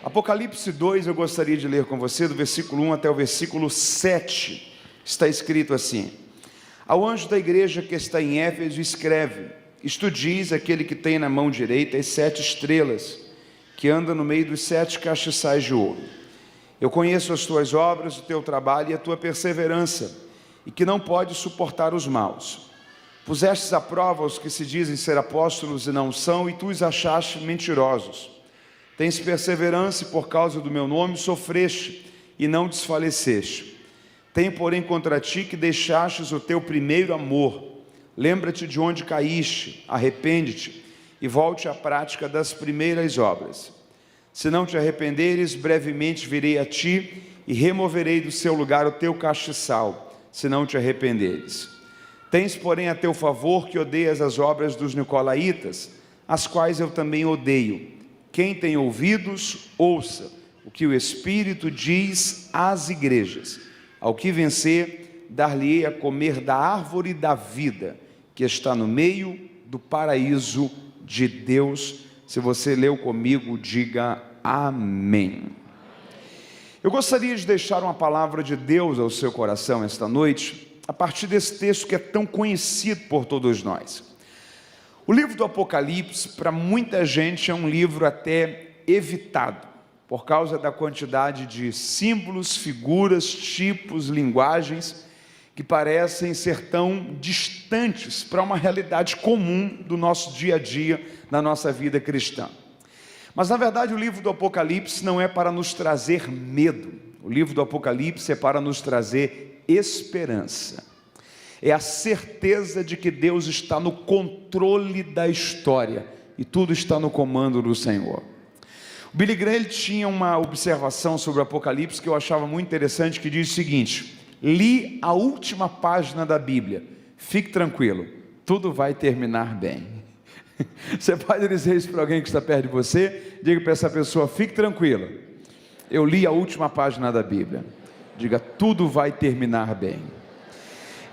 Apocalipse 2, eu gostaria de ler com você, do versículo 1 até o versículo 7. Está escrito assim: ao anjo da igreja que está em Éfeso escreve: isto diz aquele que tem na mão direita as 7 estrelas, que anda no meio dos 7 castiçais de ouro. Eu conheço as tuas obras, o teu trabalho e a tua perseverança, e que não podes suportar os maus. Pusestes à prova os que se dizem ser apóstolos e não são, e tu os achaste mentirosos. Tens perseverança e por causa do meu nome sofreste e não desfaleceste. Tenho, porém, contra ti que deixastes o teu primeiro amor. Lembra-te de onde caíste, arrepende-te e volte à prática das primeiras obras. Se não te arrependeres, brevemente virei a ti e removerei do seu lugar o teu castiçal, se não te arrependeres. Tens, porém, a teu favor que odeias as obras dos nicolaítas, as quais eu também odeio. Quem tem ouvidos, ouça o que o Espírito diz às igrejas. Ao que vencer, dar-lhe-ei a comer da árvore da vida, que está no meio do paraíso de Deus. Se você leu comigo, diga amém. Eu gostaria de deixar uma palavra de Deus ao seu coração esta noite, a partir desse texto que é tão conhecido por todos nós. O livro do Apocalipse, para muita gente, é um livro até evitado, por causa da quantidade de símbolos, figuras, tipos, linguagens, que parecem ser tão distantes para uma realidade comum do nosso dia a dia, na nossa vida cristã. Mas, na verdade, o livro do Apocalipse não é para nos trazer medo. O livro do Apocalipse é para nos trazer esperança. É a certeza de que Deus está no controle da história e tudo está no comando do Senhor. O Billy Graham tinha uma observação sobre o Apocalipse que eu achava muito interessante, que diz o seguinte: li a última página da Bíblia, fique tranquilo, tudo vai terminar bem. Você pode dizer isso para alguém que está perto de você? Diga para essa pessoa: fique tranquilo, eu li a última página da Bíblia. Diga: tudo vai terminar bem.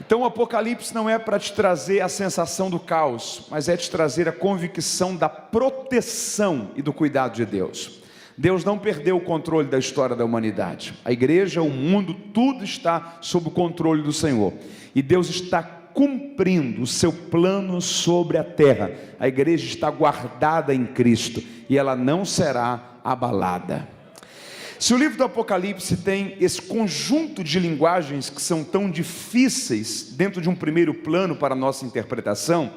Então o Apocalipse não é para te trazer a sensação do caos, mas é te trazer a convicção da proteção e do cuidado de Deus. Deus não perdeu o controle da história da humanidade. A igreja, o mundo, tudo está sob o controle do Senhor. E Deus está cumprindo o seu plano sobre a terra. A igreja está guardada em Cristo e ela não será abalada. Se o livro do Apocalipse tem esse conjunto de linguagens que são tão difíceis dentro de um primeiro plano para a nossa interpretação,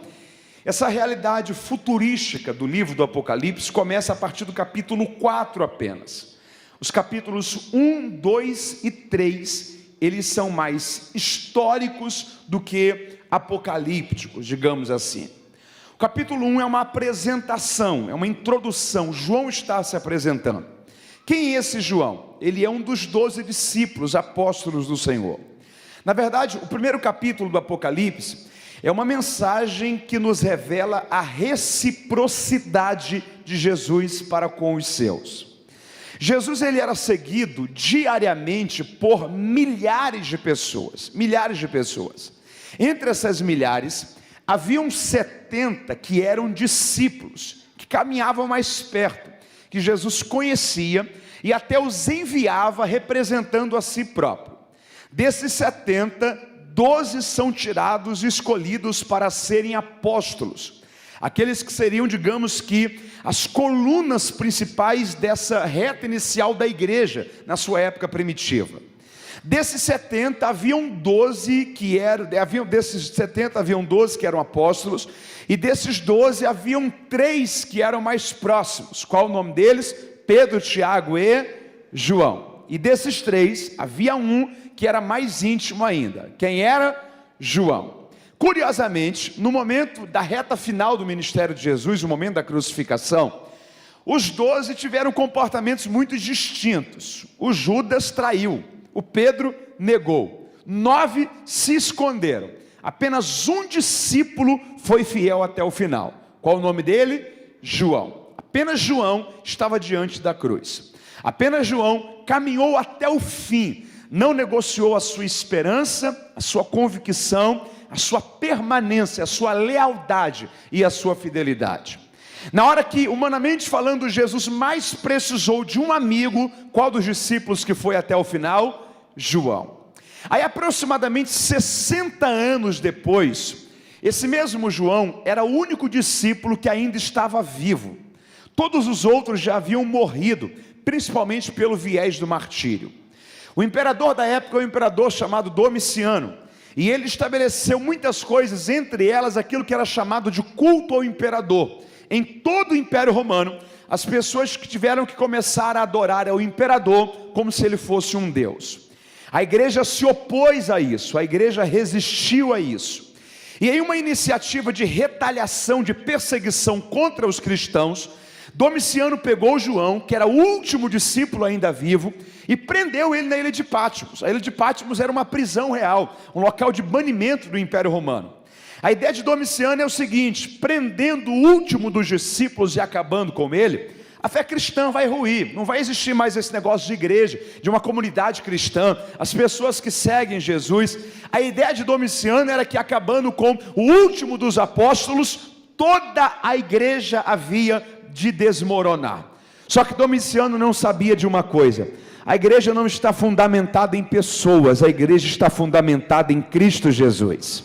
essa realidade futurística do livro do Apocalipse começa a partir do capítulo 4 apenas. Os capítulos 1, 2 e 3, eles são mais históricos do que apocalípticos, digamos assim. O capítulo 1 é uma apresentação, é uma introdução. João está se apresentando. Quem é esse João? Ele é um dos 12 discípulos, apóstolos do Senhor. Na verdade, o primeiro capítulo do Apocalipse é uma mensagem que nos revela a reciprocidade de Jesus para com os seus. Jesus, ele era seguido diariamente por milhares de pessoas, Entre essas milhares, haviam 70 que eram discípulos, que caminhavam mais perto, que Jesus conhecia e até os enviava representando a si próprio. Desses 70, 12 são tirados e escolhidos para serem apóstolos, aqueles que seriam, digamos que, as colunas principais dessa reta inicial da igreja, na sua época primitiva. Desses 70, haviam 12 que eram apóstolos, e desses 12 haviam 3 que eram mais próximos. Qual o nome deles? Pedro, Tiago e João. E desses 3, havia um que era mais íntimo ainda. Quem era? João. Curiosamente, no momento da reta final do ministério de Jesus, no momento da crucificação, os 12 tiveram comportamentos muito distintos. O Judas traiu, o Pedro negou, 9 se esconderam. Apenas um discípulo foi fiel até o final. Qual o nome dele? João. Apenas João estava diante da cruz. Apenas João caminhou até o fim, não negociou a sua esperança, a sua convicção, a sua permanência, a sua lealdade e a sua fidelidade. Na hora que, humanamente falando, Jesus mais precisou de um amigo, qual dos discípulos que foi até o final? João. Aí aproximadamente 60 anos depois, esse mesmo João era o único discípulo que ainda estava vivo. Todos os outros já haviam morrido, principalmente pelo viés do martírio. O imperador da época é um imperador chamado Domiciano, e ele estabeleceu muitas coisas, entre elas aquilo que era chamado de culto ao imperador. Em todo o Império Romano, as pessoas que tiveram que começar a adorar ao imperador como se ele fosse um deus. A igreja se opôs a isso, a igreja resistiu a isso. E em uma iniciativa de retaliação, de perseguição contra os cristãos, Domiciano pegou João, que era o último discípulo ainda vivo, e prendeu ele na ilha de Patmos. A ilha de Patmos era uma prisão real, um local de banimento do Império Romano. A ideia de Domiciano é o seguinte: prendendo o último dos discípulos e acabando com ele, a fé cristã vai ruir, não vai existir mais esse negócio de igreja, de uma comunidade cristã, as pessoas que seguem Jesus. A ideia de Domiciano era que, acabando com o último dos apóstolos, toda a igreja havia de desmoronar. Só que Domiciano não sabia de uma coisa: a igreja não está fundamentada em pessoas, a igreja está fundamentada em Cristo Jesus.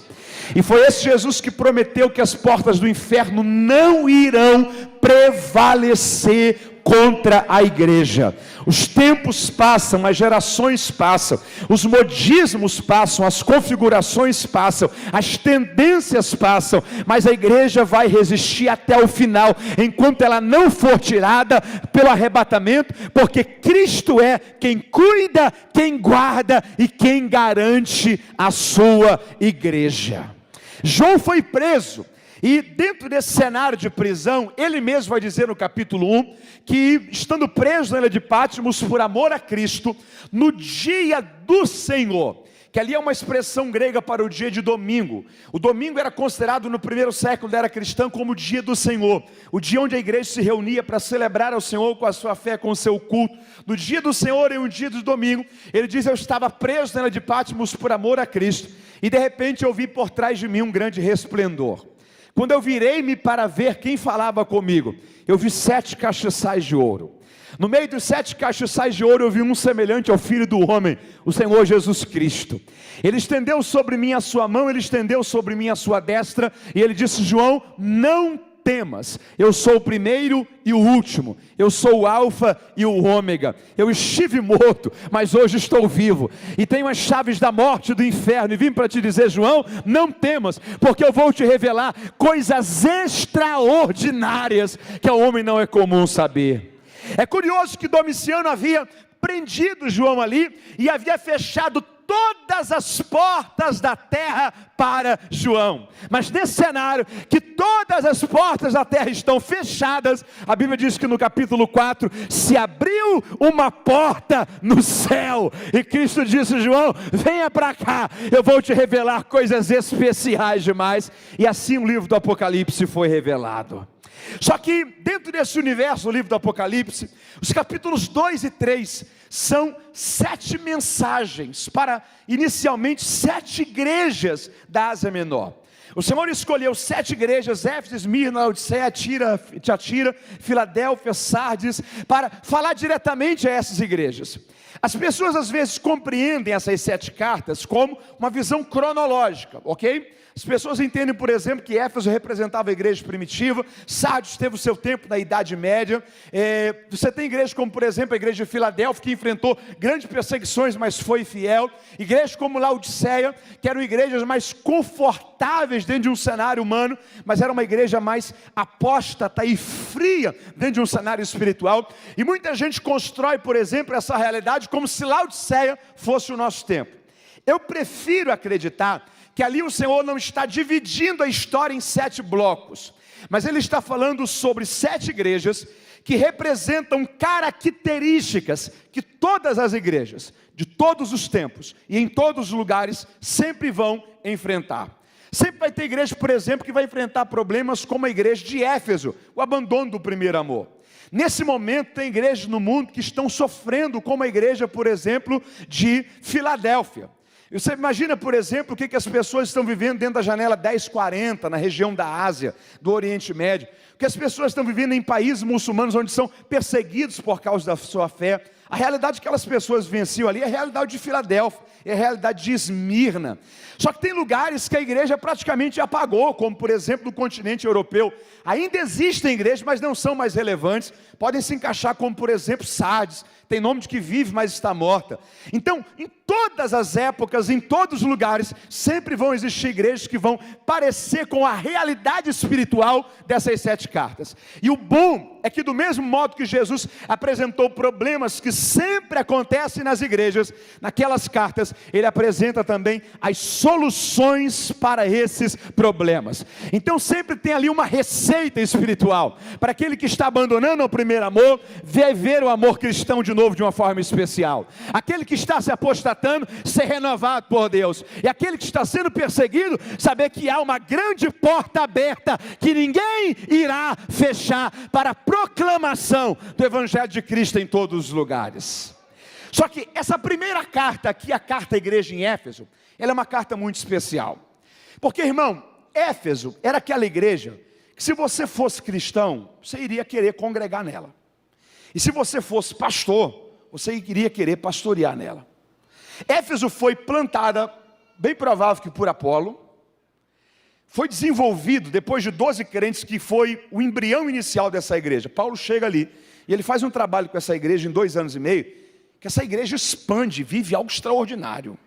E foi esse Jesus que prometeu que as portas do inferno não irão prevalecer contra a igreja. Os tempos passam, as gerações passam, os modismos passam, as configurações passam, as tendências passam, mas a igreja vai resistir até o final, enquanto ela não for tirada pelo arrebatamento, porque Cristo é quem cuida, quem guarda e quem garante a sua igreja. João foi preso, e dentro desse cenário de prisão, ele mesmo vai dizer no capítulo 1, que estando preso na ilha de Patmos por amor a Cristo, no dia do Senhor, que ali é uma expressão grega para o dia de domingo. O domingo era considerado no primeiro século da era cristã como o dia do Senhor, o dia onde a igreja se reunia para celebrar ao Senhor com a sua fé, com o seu culto. No dia do Senhor e um dia do domingo, ele diz: eu estava preso na ilha de Patmos por amor a Cristo, e de repente eu vi por trás de mim um grande resplendor. Quando eu virei-me para ver quem falava comigo, eu vi 7 castiçais de ouro. No meio dos 7 castiçais de ouro, eu vi um semelhante ao Filho do Homem, o Senhor Jesus Cristo. Ele estendeu sobre mim a sua mão, ele estendeu sobre mim a sua destra, e ele disse: João, não temas, eu sou o primeiro e o último, eu sou o alfa e o ômega. Eu estive morto, mas hoje estou vivo, e tenho as chaves da morte e do inferno, e vim para te dizer: João, não temas, porque eu vou te revelar coisas extraordinárias que ao homem não é comum saber. É curioso que Domiciano havia prendido João ali, e havia fechado todas as portas da terra para João. Mas nesse cenário, que todas as portas da terra estão fechadas, a Bíblia diz que no capítulo 4, se abriu uma porta no céu, e Cristo disse: João, venha para cá, eu vou te revelar coisas especiais demais. E assim o livro do Apocalipse foi revelado. Só que dentro desse universo, o livro do Apocalipse, os capítulos 2 e 3 são 7 mensagens para inicialmente 7 igrejas da Ásia Menor. O Senhor escolheu 7 igrejas: Éfeso, Esmirna, Laodiceia, Tiatira, Filadélfia, Sardes, para falar diretamente a essas igrejas. As pessoas às vezes compreendem essas 7 cartas como uma visão cronológica, ok? As pessoas entendem, por exemplo, que Éfeso representava a igreja primitiva, Sardes teve o seu tempo na Idade Média, você tem igrejas como, por exemplo, a igreja de Filadélfia, que enfrentou grandes perseguições, mas foi fiel. Igrejas como Laodiceia, que eram igrejas mais confortáveis dentro de um cenário humano, mas era uma igreja mais apóstata e fria dentro de um cenário espiritual. E muita gente constrói, por exemplo, essa realidade como se Laodiceia fosse o nosso tempo. Eu prefiro acreditar que ali o Senhor não está dividindo a história em 7 blocos, mas Ele está falando sobre 7 igrejas que representam características que todas as igrejas, de todos os tempos e em todos os lugares, sempre vão enfrentar. Sempre vai ter igreja, por exemplo, que vai enfrentar problemas como a igreja de Éfeso, o abandono do primeiro amor. Nesse momento tem igrejas no mundo que estão sofrendo, como a igreja, por exemplo, de Filadélfia. E você imagina, por exemplo, o que as pessoas estão vivendo dentro da janela 1040, na região da Ásia, do Oriente Médio. O que as pessoas estão vivendo em países muçulmanos, onde são perseguidos por causa da sua fé. A realidade que aquelas pessoas venciam ali é a realidade de Filadélfia, é a realidade de Esmirna. Só que tem lugares que a igreja praticamente apagou, como por exemplo no continente europeu. Ainda existem igrejas, mas não são mais relevantes. Podem se encaixar como por exemplo Sardes, tem nome de que vive, mas está morta. Então, em todas as épocas, em todos os lugares, sempre vão existir igrejas que vão parecer com a realidade espiritual dessas 7 cartas. E o bom é que do mesmo modo que Jesus apresentou problemas que sempre acontecem nas igrejas, naquelas cartas, ele apresenta também as soluções para esses problemas. Então sempre tem ali uma receita espiritual, para aquele que está abandonando o primeiro amor, ver o amor cristão de novo de uma forma especial. Aquele que está se apostatando, ser renovado por Deus. E aquele que está sendo perseguido, saber que há uma grande porta aberta, que ninguém irá fechar, para a proclamação do Evangelho de Cristo em todos os lugares. Só que essa primeira carta aqui, a carta à igreja em Éfeso, ela é uma carta muito especial. Porque, irmão, Éfeso era aquela igreja que se você fosse cristão, você iria querer congregar nela. E se você fosse pastor, você iria querer pastorear nela. Éfeso foi plantada, bem provável que por Apolo, foi desenvolvido depois de 12 crentes, que foi o embrião inicial dessa igreja. Paulo chega ali, e ele faz um trabalho com essa igreja em 2 anos e meio, que essa igreja expande, vive algo extraordinário.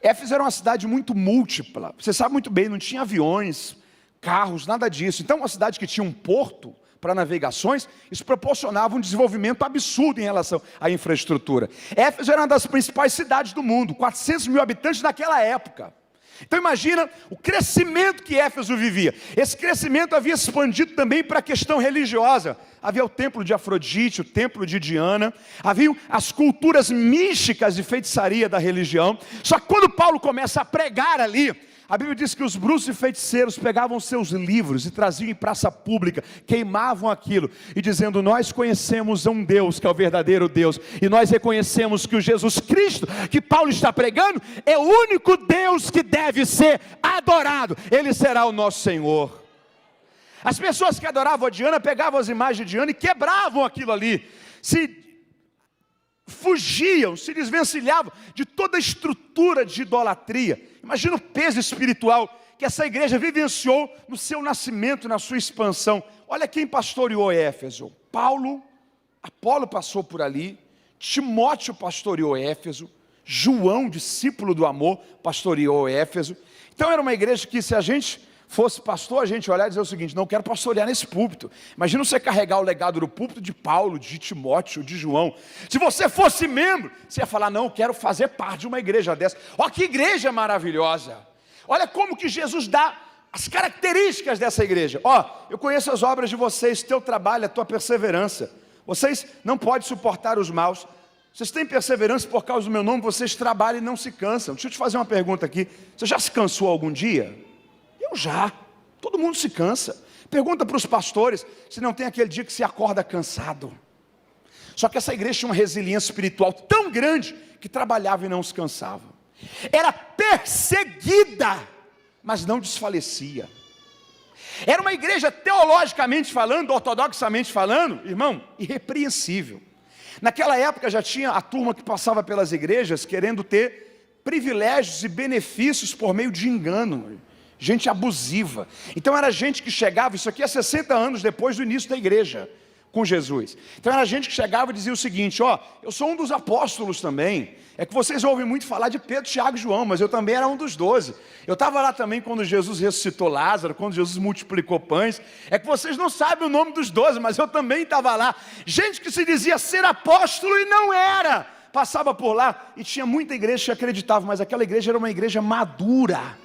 Éfeso era uma cidade muito múltipla, você sabe muito bem, não tinha aviões, carros, nada disso. Então uma cidade que tinha um porto para navegações, isso proporcionava um desenvolvimento absurdo em relação à infraestrutura. Éfeso era uma das principais cidades do mundo, 400 mil habitantes naquela época. Então imagina o crescimento que Éfeso vivia. Esse crescimento havia expandido também para a questão religiosa. Havia o templo de Afrodite, o templo de Diana, haviam as culturas místicas de feitiçaria da religião. Só que quando Paulo começa a pregar ali, a Bíblia diz que os bruxos e feiticeiros pegavam seus livros e traziam em praça pública, queimavam aquilo, e dizendo: nós conhecemos um Deus que é o verdadeiro Deus, e nós reconhecemos que o Jesus Cristo que Paulo está pregando é o único Deus que deve ser adorado, Ele será o nosso Senhor. As pessoas que adoravam a Diana pegavam as imagens de Diana e quebravam aquilo ali, fugiam, se desvencilhavam de toda a estrutura de idolatria. Imagina o peso espiritual que essa igreja vivenciou no seu nascimento, na sua expansão. Olha quem pastoreou Éfeso: Paulo, Apolo passou por ali, Timóteo pastoreou Éfeso, João, discípulo do amor, pastoreou Éfeso. Então era uma igreja que, se a gente fosse pastor, a gente olhar e dizer o seguinte: não quero pastorear nesse púlpito. Imagina você carregar o legado do púlpito de Paulo, de Timóteo, de João. Se você fosse membro, você ia falar: não, quero fazer parte de uma igreja dessa. Olha que igreja maravilhosa. Olha como que Jesus dá as características dessa igreja. Eu conheço as obras de vocês, teu trabalho, a tua perseverança. Vocês não podem suportar os maus. Vocês têm perseverança por causa do meu nome, vocês trabalham e não se cansam. Deixa eu te fazer uma pergunta aqui: você já se cansou algum dia? Eu já. Todo mundo se cansa. Pergunta para os pastores se não tem aquele dia que se acorda cansado. Só que essa igreja tinha uma resiliência espiritual tão grande que trabalhava e não se cansava. Era perseguida, mas não desfalecia. Era uma igreja, teologicamente falando, ortodoxamente falando, irmão, irrepreensível. Naquela época já tinha a turma que passava pelas igrejas querendo ter privilégios e benefícios por meio de engano. Gente abusiva. Então era gente que chegava, isso aqui é 60 anos depois do início da igreja com Jesus. Então era gente que chegava e dizia o seguinte: eu sou um dos apóstolos também. É que vocês ouvem muito falar de Pedro, Tiago e João, mas eu também era um dos 12. Eu estava lá também quando Jesus ressuscitou Lázaro, quando Jesus multiplicou pães. É que vocês não sabem o nome dos 12, mas eu também estava lá. Gente que se dizia ser apóstolo e não era. Passava por lá e tinha muita igreja que acreditava, mas aquela igreja era uma igreja madura,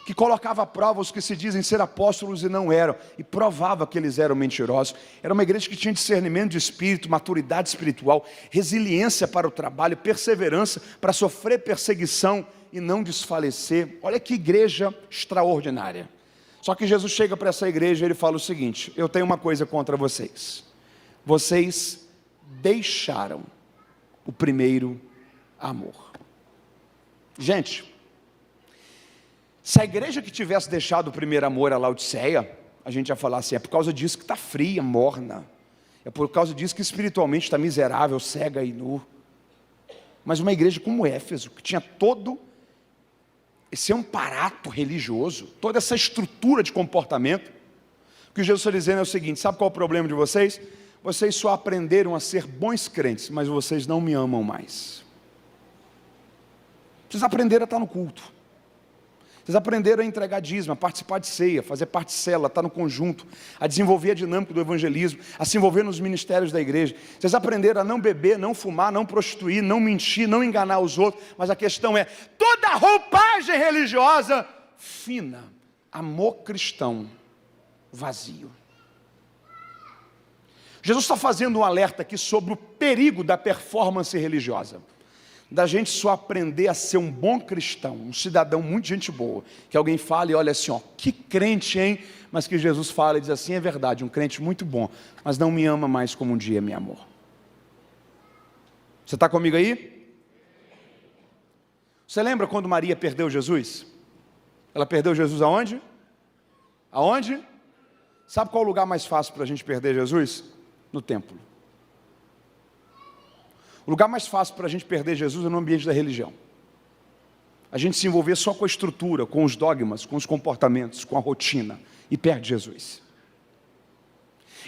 que colocava à prova os que se dizem ser apóstolos e não eram, e provava que eles eram mentirosos. Era uma igreja que tinha discernimento de espírito, maturidade espiritual, resiliência para o trabalho, perseverança para sofrer perseguição e não desfalecer. Olha que igreja extraordinária. Só que Jesus chega para essa igreja e ele fala o seguinte: eu tenho uma coisa contra vocês. Vocês deixaram o primeiro amor. Gente, Se a igreja que tivesse deixado o primeiro amor a Laodiceia, a gente ia falar assim, é por causa disso que está fria, morna. É por causa disso que espiritualmente está miserável, cega e nu. Mas uma igreja como Éfeso, que tinha todo esse amparato religioso, toda essa estrutura de comportamento, o que Jesus está dizendo é o seguinte: sabe qual é o problema de vocês? Vocês só aprenderam a ser bons crentes, mas vocês não me amam mais. Vocês aprenderam a estar no culto. Vocês aprenderam a entregar dízimo, a participar de ceia, fazer parte de célula, estar no conjunto, a desenvolver a dinâmica do evangelismo, a se envolver nos ministérios da igreja. Vocês aprenderam a não beber, não fumar, não prostituir, não mentir, não enganar os outros. Mas a questão é, toda roupagem religiosa fina, amor cristão vazio. Jesus está fazendo um alerta aqui sobre o perigo da performance religiosa. Da gente só aprender a ser um bom cristão, um cidadão muito gente boa, que alguém fala e olha assim, ó, que crente, hein? Mas que Jesus fala e diz assim, é verdade, um crente muito bom, mas não me ama mais como um dia me amou. Você está comigo aí? Você lembra quando Maria perdeu Jesus? Ela perdeu Jesus aonde? Aonde? Sabe qual é o lugar mais fácil para a gente perder Jesus? No templo. O lugar mais fácil para a gente perder Jesus é no ambiente da religião. A gente se envolver só com a estrutura, com os dogmas, com os comportamentos, com a rotina, e perde Jesus.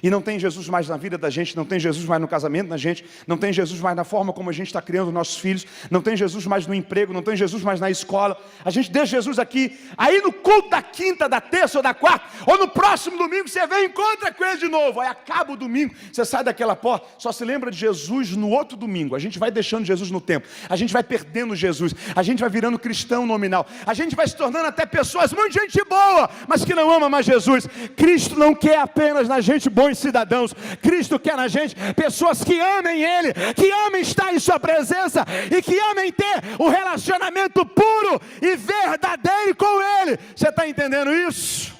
E não tem Jesus mais na vida da gente, não tem Jesus mais no casamento da gente, não tem Jesus mais na forma como a gente está criando nossos filhos, não tem Jesus mais no emprego, não tem Jesus mais na escola. A gente deixa Jesus aqui, aí no culto da quinta, da terça ou da quarta, ou no próximo domingo você vem e encontra com ele de novo. Aí acaba o domingo, você sai daquela porta, só se lembra de Jesus no outro domingo. A gente vai deixando Jesus no tempo, a gente vai perdendo Jesus, a gente vai virando cristão nominal, a gente vai se tornando até pessoas, muita gente boa, mas que não ama mais Jesus. Cristo não quer apenas na gente boa cidadãos, Cristo quer na gente pessoas que amem Ele, que amem estar em sua presença e que amem ter um relacionamento puro e verdadeiro com Ele. Você está entendendo isso?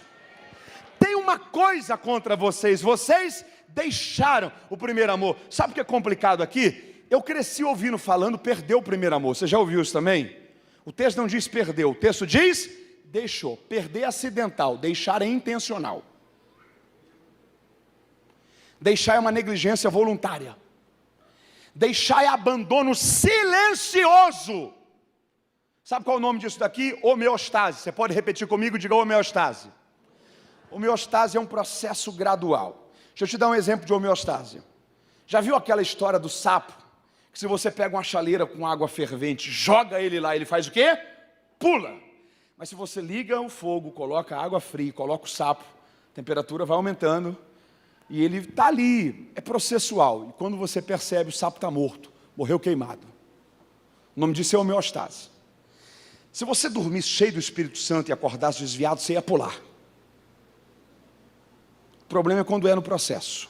Tem uma coisa contra vocês, vocês deixaram o primeiro amor. Sabe o que é complicado aqui? Eu cresci ouvindo falando, perdeu o primeiro amor. Você já ouviu isso também? O texto não diz perdeu, o texto diz deixou. Perder é acidental, deixar é intencional. Deixar é uma negligência voluntária. Deixar é abandono silencioso. Sabe qual é o nome disso daqui? Homeostase. Você pode repetir comigo? Diga homeostase. Homeostase é um processo gradual. Deixa eu te dar um exemplo de homeostase. Já viu aquela história do sapo? Que se você pega uma chaleira com água fervente, joga ele lá, ele faz o quê? Pula. Mas se você liga o fogo, coloca água fria, coloca o sapo, a temperatura vai aumentando. E ele está ali, é processual. E quando você percebe, o sapo está morto, morreu queimado. O nome disso é homeostase. Se você dormisse cheio do Espírito Santo e acordasse desviado, você ia pular. O problema é quando é no processo.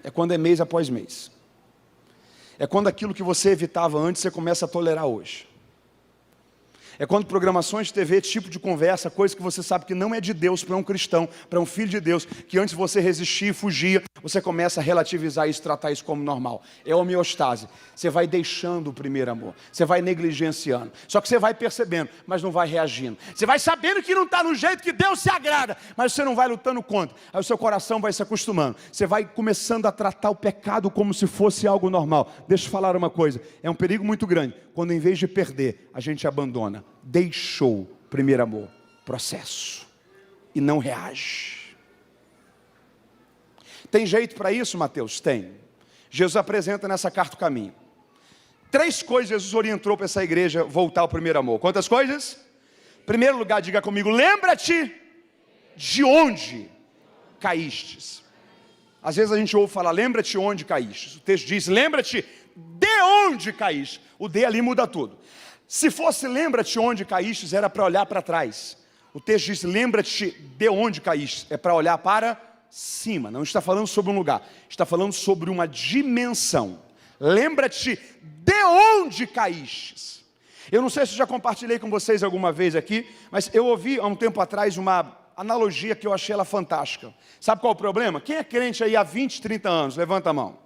É quando é mês após mês. É quando aquilo que você evitava antes, você começa a tolerar hoje. É quando programações de TV, tipo de conversa, coisa que você sabe que não é de Deus para um cristão, para um filho de Deus, que antes você resistia e fugia, você começa a relativizar isso, tratar isso como normal. É homeostase. Você vai deixando o primeiro amor, você vai negligenciando. Só que você vai percebendo, mas não vai reagindo. Você vai sabendo que não está no jeito que Deus se agrada, mas você não vai lutando contra. Aí o seu coração vai se acostumando. Você vai começando a tratar o pecado como se fosse algo normal. Deixa eu falar uma coisa, é um perigo muito grande, quando em vez de perder, a gente abandona. Deixou o primeiro amor, processo, e não reage. Tem jeito para isso, Mateus? Tem. Jesus apresenta nessa carta o caminho. 3 coisas Jesus orientou para essa igreja voltar ao primeiro amor. Quantas coisas? Primeiro lugar, diga comigo, lembra-te de onde caístes. Às vezes a gente ouve falar, lembra-te onde caíste. O texto diz, lembra-te de onde caíste. O de ali muda tudo. Se fosse lembra-te onde caíste, era para olhar para trás. O texto diz, lembra-te de onde caíste. É para olhar para cima. Não está falando sobre um lugar. Está falando sobre uma dimensão. Lembra-te de onde caíste. Eu não sei se já compartilhei com vocês alguma vez aqui, mas eu ouvi há um tempo atrás uma analogia que eu achei ela fantástica. Sabe qual é o problema? Quem é crente aí há 20, 30 anos? Levanta a mão.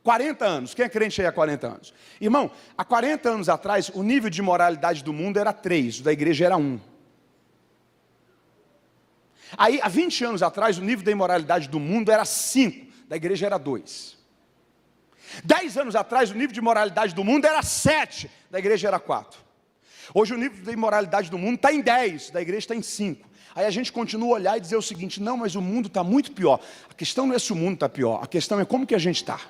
40 anos. Quem é crente aí há 40 anos? Irmão, há 40 anos atrás, o nível de moralidade do mundo era 3, o da igreja era 1. Aí, há 20 anos atrás, o nível da imoralidade do mundo era 5, da igreja era 2. 10 anos atrás, o nível de imoralidade do mundo era 7, da igreja era 4. Hoje o nível da imoralidade do mundo está em 10, da igreja está em 5. Aí a gente continua a olhar e dizer o seguinte: não, mas o mundo está muito pior. A questão não é se o mundo está pior, a questão é como que a gente está.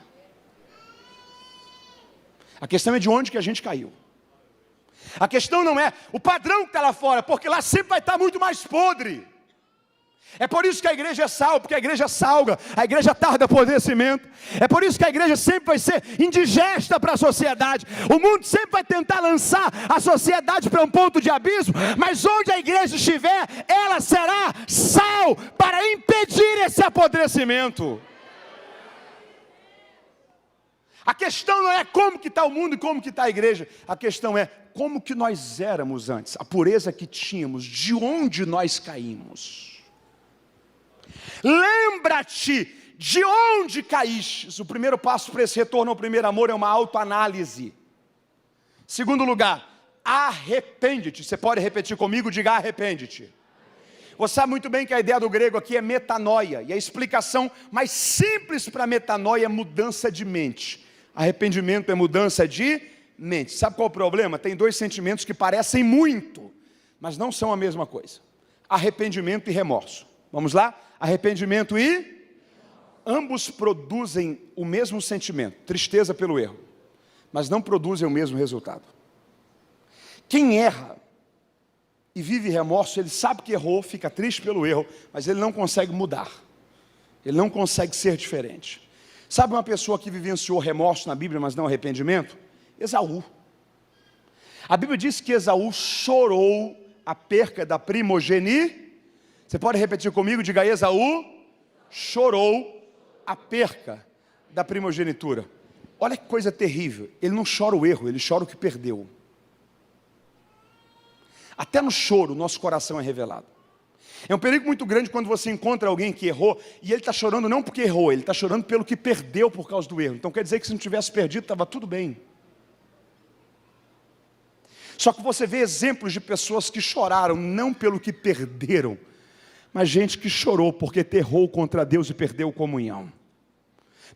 A questão é de onde que a gente caiu. A questão não é o padrão que está lá fora, porque lá sempre vai estar muito mais podre. É por isso que a igreja é sal, porque a igreja salga, a igreja tarda apodrecimento. É por isso que a igreja sempre vai ser indigesta para a sociedade. O mundo sempre vai tentar lançar a sociedade para um ponto de abismo, mas onde a igreja estiver, ela será sal para impedir esse apodrecimento. A questão não é como que está o mundo e como que está a igreja. A questão é como que nós éramos antes, a pureza que tínhamos, de onde nós caímos. Lembra-te de onde caíste. O primeiro passo para esse retorno ao primeiro amor é uma autoanálise. Segundo lugar, arrepende-te. Você pode repetir comigo? Diga arrepende-te. Você sabe muito bem que a ideia do grego aqui é metanoia. E a explicação mais simples para metanoia é mudança de mente. Arrependimento é mudança de mente. Sabe qual é o problema? Tem 2 sentimentos que parecem muito, mas não são a mesma coisa. Arrependimento e remorso. Vamos lá? Arrependimento e... ambos produzem o mesmo sentimento, tristeza pelo erro, mas não produzem o mesmo resultado. Quem erra e vive remorso, ele sabe que errou, fica triste pelo erro, mas ele não consegue mudar. Ele não consegue ser diferente. Sabe uma pessoa que vivenciou remorso na Bíblia, mas não arrependimento? Esaú. A Bíblia diz que Esaú chorou a perca da primogenitura. Você pode repetir comigo? Diga: Esaú chorou a perca da primogenitura. Olha que coisa terrível. Ele não chora o erro, ele chora o que perdeu. Até no choro, o nosso coração é revelado. É um perigo muito grande quando você encontra alguém que errou e ele está chorando não porque errou, ele está chorando pelo que perdeu por causa do erro. Então quer dizer que se não tivesse perdido, estava tudo bem. Só que você vê exemplos de pessoas que choraram não pelo que perderam, mas gente que chorou porque errou contra Deus e perdeu comunhão.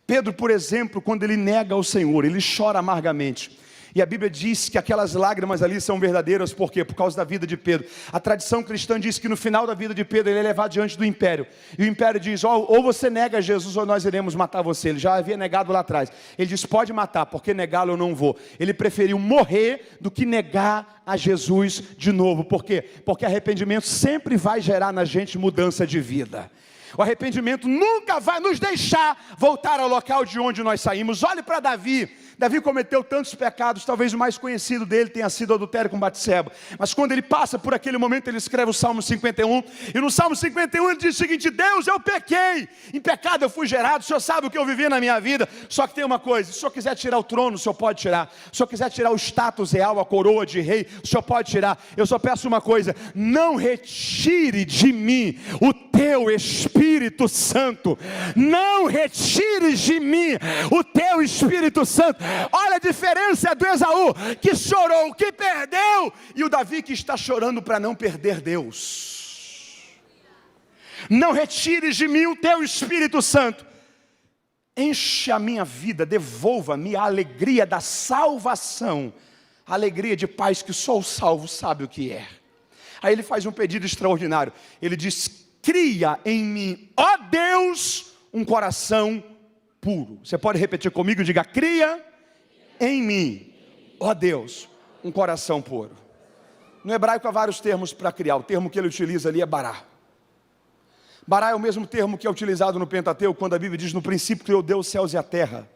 Pedro, por exemplo, quando ele nega ao Senhor, ele chora amargamente. E a Bíblia diz que aquelas lágrimas ali são verdadeiras, por quê? Por causa da vida de Pedro. A tradição cristã diz que no final da vida de Pedro, ele é levado diante do império. E o império diz: ou você nega Jesus ou nós iremos matar você. Ele já havia negado lá atrás. Ele diz: pode matar, porque negá-lo eu não vou. Ele preferiu morrer do que negar a Jesus de novo. Por quê? Porque arrependimento sempre vai gerar na gente mudança de vida. O arrependimento nunca vai nos deixar voltar ao local de onde nós saímos. Olhe para Davi. Davi cometeu tantos pecados, talvez o mais conhecido dele tenha sido o adultério com Batseba. Mas quando ele passa por aquele momento, ele escreve o Salmo 51. E no Salmo 51 ele diz o seguinte: Deus, eu pequei, em pecado eu fui gerado, o Senhor sabe o que eu vivi na minha vida. Só que tem uma coisa: se o Senhor quiser tirar o trono, o Senhor pode tirar. Se o Senhor quiser tirar o status real, a coroa de rei, o Senhor pode tirar. Eu só peço uma coisa: não retire de mim o teu Espírito Santo. Não retires de mim o teu Espírito Santo. Olha a diferença do Esaú, que chorou, que perdeu, e o Davi que está chorando para não perder Deus. Não retires de mim o teu Espírito Santo. Enche a minha vida, devolva-me a alegria da salvação. A alegria de paz que só o salvo sabe o que é. Aí ele faz um pedido extraordinário. Ele diz: cria em mim, ó Deus, um coração puro. Você pode repetir comigo? Diga: cria em mim, ó Deus, um coração puro. No hebraico há vários termos para criar. O termo que ele utiliza ali é bará. Bará é o mesmo termo que é utilizado no Pentateuco, quando a Bíblia diz: no princípio criou Deus os céus e a terra.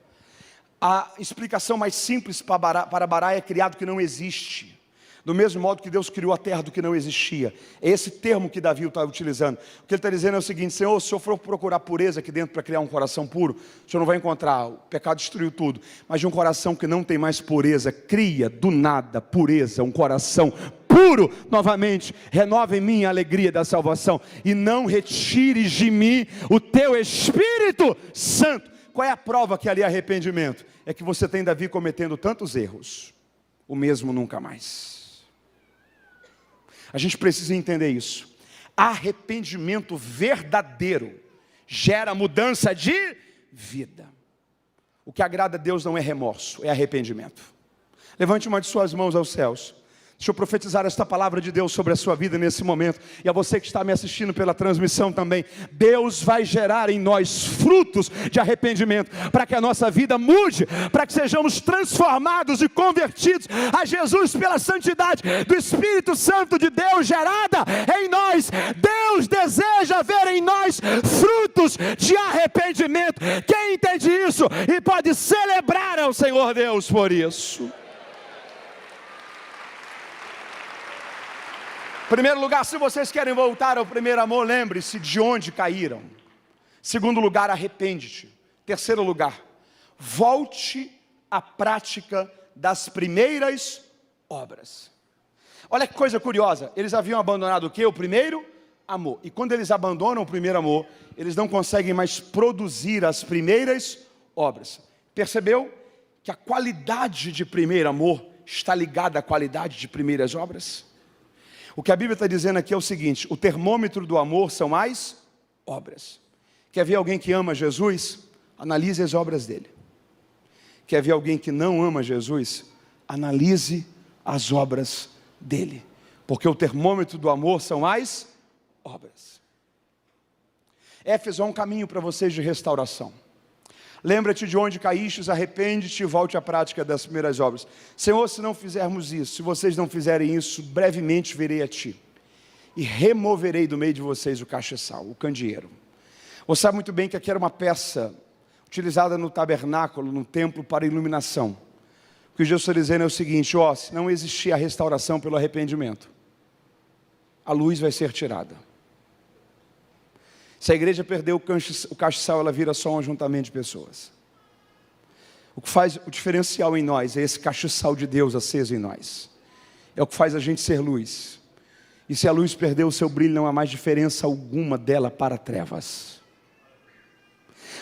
A explicação mais simples para bará é criado que não existe. Do mesmo modo que Deus criou a terra do que não existia. É esse termo que Davi está utilizando. O que ele está dizendo é o seguinte: Senhor, se o Senhor for procurar pureza aqui dentro para criar um coração puro, o Senhor não vai encontrar. O pecado destruiu tudo. Mas de um coração que não tem mais pureza, cria do nada pureza, um coração puro novamente. Renova em mim a alegria da salvação. E não retires de mim o teu Espírito Santo. Qual é a prova que ali é arrependimento? É que você tem Davi cometendo tantos erros, o mesmo nunca mais. A gente precisa entender isso. Arrependimento verdadeiro gera mudança de vida. O que agrada a Deus não é remorso, é arrependimento. Levante uma de suas mãos aos céus. Deixa eu profetizar esta palavra de Deus sobre a sua vida nesse momento. E a você que está me assistindo pela transmissão também. Deus vai gerar em nós frutos de arrependimento, para que a nossa vida mude, para que sejamos transformados e convertidos a Jesus pela santidade do Espírito Santo de Deus gerada em nós. Deus deseja ver em nós frutos de arrependimento. Quem entende isso e pode celebrar ao Senhor Deus por isso? Primeiro lugar, se vocês querem voltar ao primeiro amor, lembre-se de onde caíram. Segundo lugar, arrepende-te. Terceiro lugar, volte à prática das primeiras obras. Olha que coisa curiosa, eles haviam abandonado o quê? O primeiro amor. E quando eles abandonam o primeiro amor, eles não conseguem mais produzir as primeiras obras. Percebeu que a qualidade de primeiro amor está ligada à qualidade de primeiras obras? O que a Bíblia está dizendo aqui é o seguinte: o termômetro do amor são as obras. Quer ver alguém que ama Jesus? Analise as obras dele. Quer ver alguém que não ama Jesus? Analise as obras dele. Porque o termômetro do amor são as obras. Éfeso é um caminho para vocês de restauração. Lembra-te de onde caístes, arrepende-te e volte à prática das primeiras obras. Senhor, se não fizermos isso, se vocês não fizerem isso, brevemente virei a ti e removerei do meio de vocês o castiçal, o candeeiro. Você sabe muito bem que aqui era uma peça utilizada no tabernáculo, no templo, para iluminação. O que Jesus está dizendo é o seguinte: se não existir a restauração pelo arrependimento, a luz vai ser tirada. Se a igreja perder o castiçal, ela vira só um ajuntamento de pessoas. O que faz o diferencial em nós é esse castiçal de Deus aceso em nós. É o que faz a gente ser luz. E se a luz perder o seu brilho, não há mais diferença alguma dela para trevas.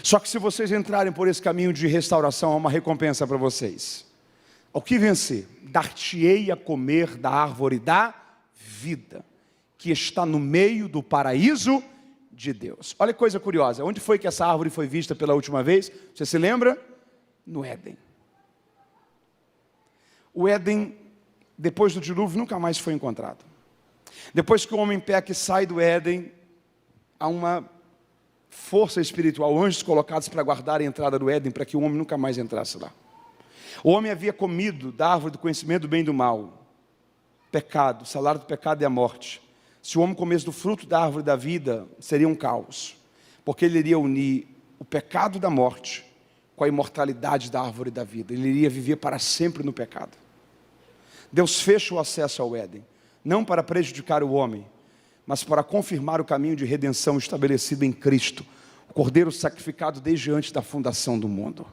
Só que se vocês entrarem por esse caminho de restauração, há uma recompensa para vocês. Ao que vencer, dar-te-ei a comer da árvore da vida, que está no meio do paraíso de Deus. Olha que coisa curiosa, onde foi que essa árvore foi vista pela última vez? Você se lembra? No Éden. O Éden, depois do dilúvio, nunca mais foi encontrado. Depois que o homem peca e sai do Éden, há uma força espiritual, anjos colocados para guardar a entrada do Éden, para que o homem nunca mais entrasse lá. O homem havia comido da árvore do conhecimento do bem e do mal. Pecado, o salário do pecado é a morte. Se o homem comesse do fruto da árvore da vida, seria um caos, porque ele iria unir o pecado da morte com a imortalidade da árvore da vida. Ele iria viver para sempre no pecado. Deus fecha o acesso ao Éden, não para prejudicar o homem, mas para confirmar o caminho de redenção estabelecido em Cristo, o Cordeiro sacrificado desde antes da fundação do mundo.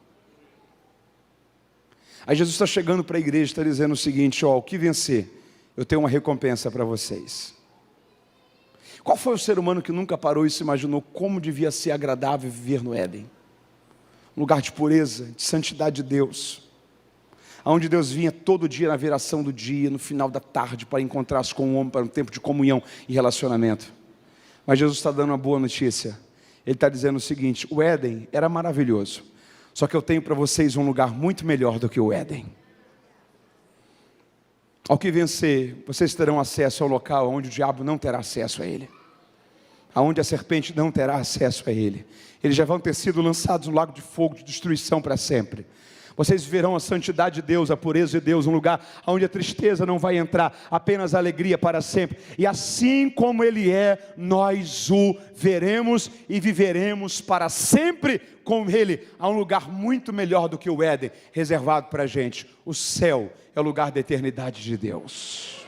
Aí Jesus está chegando para a igreja, está dizendo o seguinte: o que vencer, eu tenho uma recompensa para vocês. Qual foi o ser humano que nunca parou e se imaginou como devia ser agradável viver no Éden? Um lugar de pureza, de santidade de Deus, onde Deus vinha todo dia na viração do dia, no final da tarde, para encontrar-se com o homem, para um tempo de comunhão e relacionamento. Mas Jesus está dando uma boa notícia. Ele está dizendo o seguinte: o Éden era maravilhoso, só que eu tenho para vocês um lugar muito melhor do que o Éden. Ao que vencer, vocês terão acesso ao local onde o diabo não terá acesso a ele, aonde a serpente não terá acesso a ele. Eles já vão ter sido lançados no lago de fogo de destruição para sempre. Vocês verão a santidade de Deus, a pureza de Deus, um lugar onde a tristeza não vai entrar, apenas a alegria para sempre. E assim como Ele é, nós o veremos e viveremos para sempre com Ele. Há um lugar muito melhor do que o Éden, reservado para a gente. O céu é o lugar da eternidade de Deus.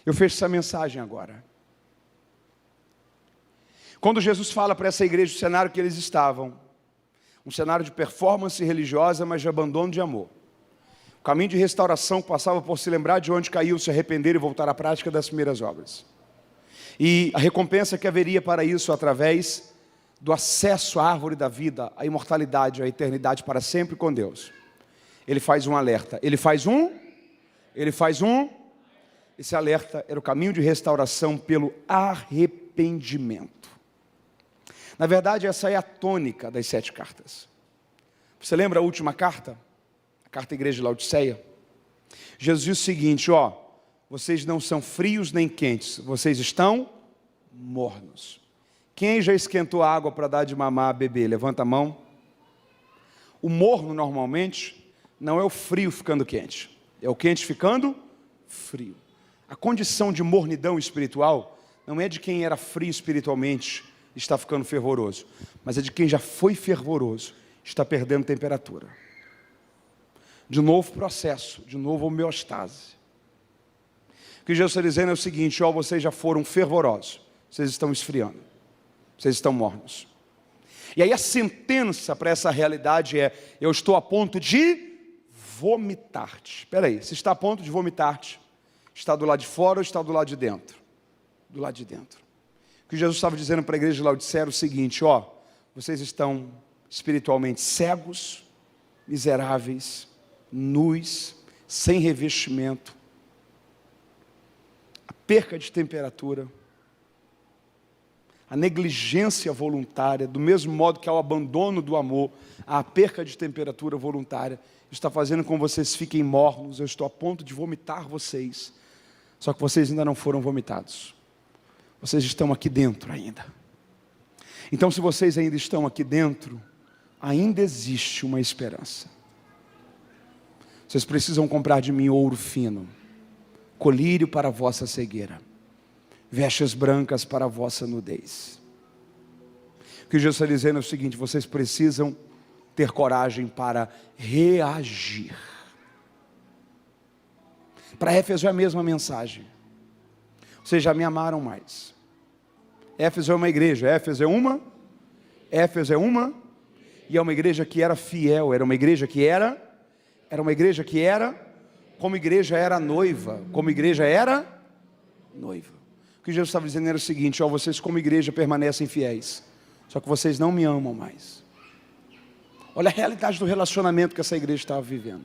Eu fecho essa mensagem agora. Quando Jesus fala para essa igreja o cenário que eles estavam, um cenário de performance religiosa, mas de abandono de amor. O caminho de restauração passava por se lembrar de onde caiu, se arrepender e voltar à prática das primeiras obras. E a recompensa que haveria para isso através do acesso à árvore da vida, à imortalidade, à eternidade para sempre com Deus. Ele faz um alerta. Ele faz um Esse alerta era o caminho de restauração pelo arrependimento. Na verdade, essa é a tônica das 7 cartas. Você lembra a última carta? A carta à igreja de Laodiceia? Jesus diz o seguinte, vocês não são frios nem quentes, vocês estão mornos. Quem já esquentou a água para dar de mamar a bebê? Levanta a mão. O morno, normalmente, não é o frio ficando quente, é o quente ficando frio. A condição de mornidão espiritual não é de quem era frio espiritualmente e está ficando fervoroso, mas é de quem já foi fervoroso, está perdendo temperatura. De novo processo, de novo homeostase. O que Jesus está dizendo é o seguinte, vocês já foram fervorosos, vocês estão esfriando, vocês estão mornos. E aí a sentença para essa realidade é, eu estou a ponto de vomitar-te. Espera aí, se está a ponto de vomitar-te, está do lado de fora ou está do lado de dentro? Do lado de dentro. O que Jesus estava dizendo para a igreja de Laodiceia era o seguinte, vocês estão espiritualmente cegos, miseráveis, nus, sem revestimento, a perca de temperatura, a negligência voluntária, do mesmo modo que ao abandono do amor, a perca de temperatura voluntária, está fazendo com que vocês fiquem mornos, eu estou a ponto de vomitar vocês, só que vocês ainda não foram vomitados, vocês estão aqui dentro ainda. Então, se vocês ainda estão aqui dentro, ainda existe uma esperança. Vocês precisam comprar de mim ouro fino, colírio para a vossa cegueira, vestes brancas para a vossa nudez. O que Jesus está dizendo é o seguinte, vocês precisam ter coragem para reagir. Para Éfeso é a mesma mensagem. Vocês já me amaram mais. Éfeso é uma igreja, Éfeso é uma, e é uma igreja que era fiel, era uma igreja que era como igreja era noiva, O que Jesus estava dizendo era o seguinte, vocês como igreja permanecem fiéis, só que vocês não me amam mais. Olha a realidade do relacionamento que essa igreja estava vivendo.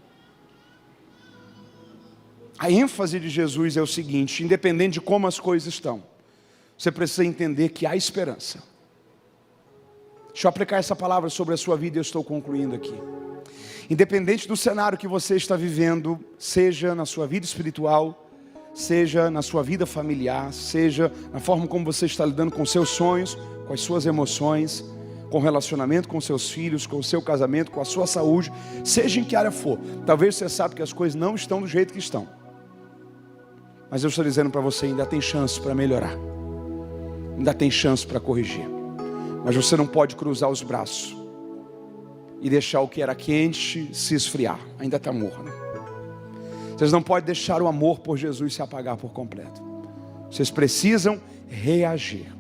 A ênfase de Jesus é o seguinte, independente de como as coisas estão, você precisa entender que há esperança. Deixa eu aplicar essa palavra sobre a sua vida e eu estou concluindo aqui. Independente do cenário que você está vivendo, seja na sua vida espiritual, seja na sua vida familiar, seja na forma como você está lidando com seus sonhos, com as suas emoções, com o relacionamento com seus filhos, com o seu casamento, com a sua saúde, seja em que área for. Talvez você saiba que as coisas não estão do jeito que estão. Mas eu estou dizendo para você, ainda tem chance para melhorar. Ainda tem chance para corrigir. Mas você não pode cruzar os braços e deixar o que era quente se esfriar. Ainda está morno. Vocês não podem deixar o amor por Jesus se apagar por completo. Vocês precisam reagir.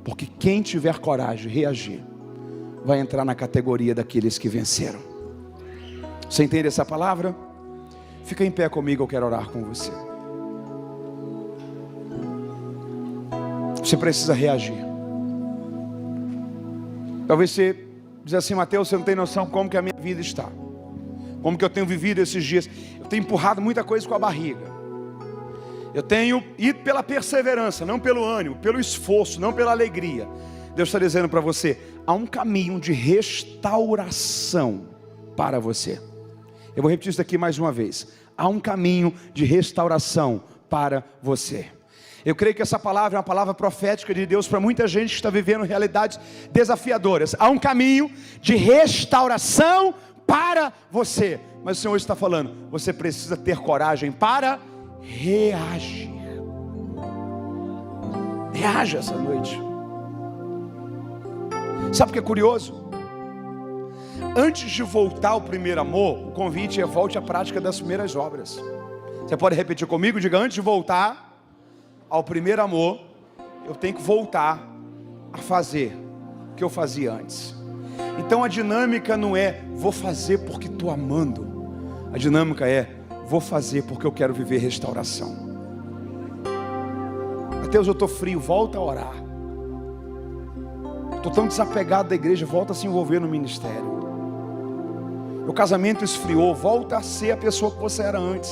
Porque quem tiver coragem de reagir, vai entrar na categoria daqueles que venceram. Você entende essa palavra? Fica em pé comigo, eu quero orar com você. Você precisa reagir. Talvez você diz assim, Mateus, você não tem noção como que a minha vida está. Como que eu tenho vivido esses dias. Eu tenho empurrado muita coisa com a barriga. Eu tenho ido pela perseverança, não pelo ânimo, pelo esforço, não pela alegria. Deus está dizendo para você, há um caminho de restauração para você. Eu vou repetir isso aqui mais uma vez. Há um caminho de restauração para você. Eu creio que essa palavra é uma palavra profética de Deus para muita gente que está vivendo realidades desafiadoras. Há um caminho de restauração para você. Mas o Senhor está falando, você precisa ter coragem para reagir. Reaja essa noite. Sabe o que é curioso? Antes de voltar ao primeiro amor, o convite é volte à prática das primeiras obras. Você pode repetir comigo? Diga, antes de voltar ao primeiro amor, eu tenho que voltar a fazer o que eu fazia antes. Então a dinâmica não é vou fazer porque estou amando. A dinâmica é vou fazer porque eu quero viver restauração. Mateus, eu estou frio, volta a orar. Estou tão desapegado da igreja, volta a se envolver no ministério. Meu casamento esfriou, volta a ser a pessoa que você era antes.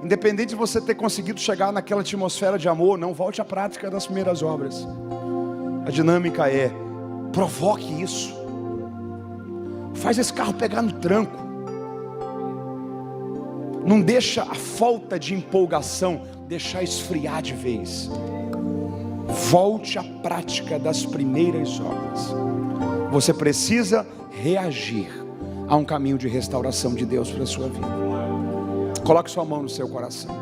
Independente de você ter conseguido chegar naquela atmosfera de amor, não volte à prática das primeiras obras. A dinâmica é: provoque isso. Faz esse carro pegar no tranco. Não deixa a falta de empolgação deixar esfriar de vez. Volte à prática das primeiras obras. Você precisa reagir a um caminho de restauração de Deus para a sua vida. Coloque sua mão no seu coração.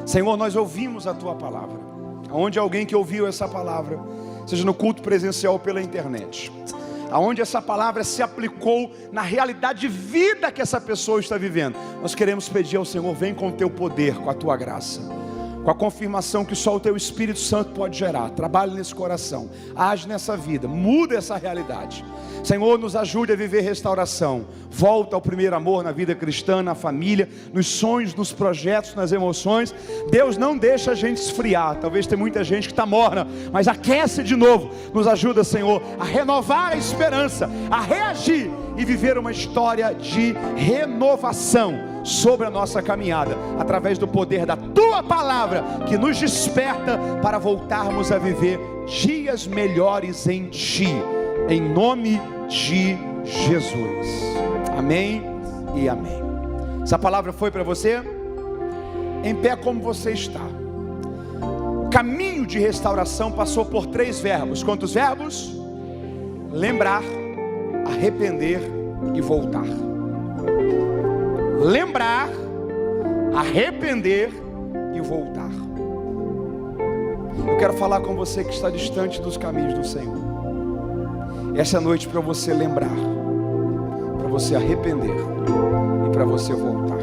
Senhor, nós ouvimos a Tua palavra. Aonde alguém que ouviu essa palavra, seja no culto presencial ou pela internet, aonde essa palavra se aplicou na realidade de vida que essa pessoa está vivendo, nós queremos pedir ao Senhor: vem com o Teu poder, com a Tua graça, com a confirmação que só o Teu Espírito Santo pode gerar. Trabalhe nesse coração, age nessa vida, muda essa realidade. Senhor, nos ajude a viver restauração. Volta ao primeiro amor na vida cristã, na família, nos sonhos, nos projetos, nas emoções. Deus, não deixa a gente esfriar. Talvez tenha muita gente que está morna, mas aquece de novo. Nos ajuda, Senhor, a renovar a esperança, a reagir e viver uma história de renovação sobre a nossa caminhada, através do poder da Tua palavra, que nos desperta para voltarmos a viver dias melhores em Ti, em nome de Jesus. Amém e amém. Essa palavra foi para você? Em pé como você está. O caminho de restauração passou por 3 verbos. Quantos verbos? Lembrar, arrepender e voltar. Lembrar, arrepender e voltar. Eu quero falar com você que está distante dos caminhos do Senhor. Essa é a noite para você lembrar, para você arrepender e para você voltar.